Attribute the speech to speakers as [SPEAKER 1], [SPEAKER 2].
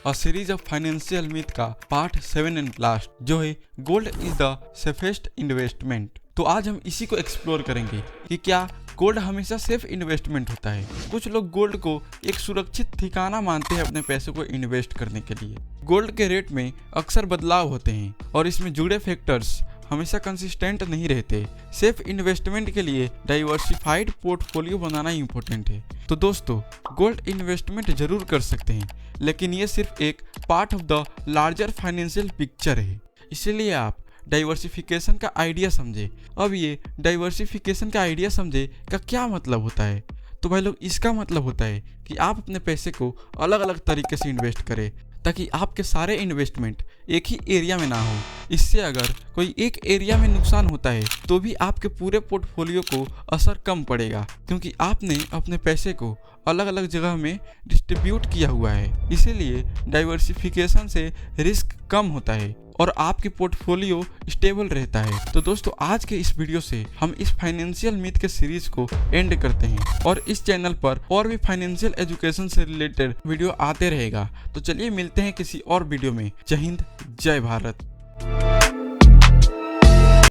[SPEAKER 1] A series of financial myth का part 7 and last, जो है gold is the safest investment. तो आज हम इसी को एक्सप्लोर करेंगे कि क्या गोल्ड हमेशा सेफ इन्वेस्टमेंट होता है। कुछ लोग गोल्ड को एक सुरक्षित ठिकाना मानते हैं अपने पैसे को इन्वेस्ट करने के लिए। गोल्ड के रेट में अक्सर बदलाव होते हैं और इसमें जुड़े फैक्टर्स हमेशा कंसिस्टेंट नहीं रहते। सेफ इन्वेस्टमेंट के लिए डाइवर्सिफाइड पोर्टफोलियो बनाना इंपॉर्टेंट है। तो दोस्तों, गोल्ड इन्वेस्टमेंट जरूर कर सकते हैं, लेकिन ये सिर्फ एक part of the larger financial picture है। इसीलिए आप डाइवर्सिफिकेशन का आइडिया समझे। अब ये डाइवर्सिफिकेशन का आइडिया समझे का क्या मतलब होता है? तो भाई लोग, इसका मतलब होता है कि आप अपने पैसे को अलग अलग तरीके से इन्वेस्ट करें ताकि आपके सारे इन्वेस्टमेंट एक ही एरिया में ना हो। इससे अगर कोई एक एरिया में नुकसान होता है तो भी आपके पूरे पोर्टफोलियो को असर कम पड़ेगा, क्योंकि आपने अपने पैसे को अलग अलग जगह में डिस्ट्रीब्यूट किया हुआ है। इसीलिए डाइवर्सिफिकेशन से रिस्क कम होता है और आपकी पोर्टफोलियो स्टेबल रहता है। तो दोस्तों, आज के इस वीडियो से हम इस फाइनेंशियल मिथ के सीरीज को एंड करते हैं और इस चैनल पर और भी फाइनेंशियल एजुकेशन से रिलेटेड वीडियो आते रहेगा। तो चलिए मिलते हैं किसी और वीडियो में। जय हिंद, जय भारत।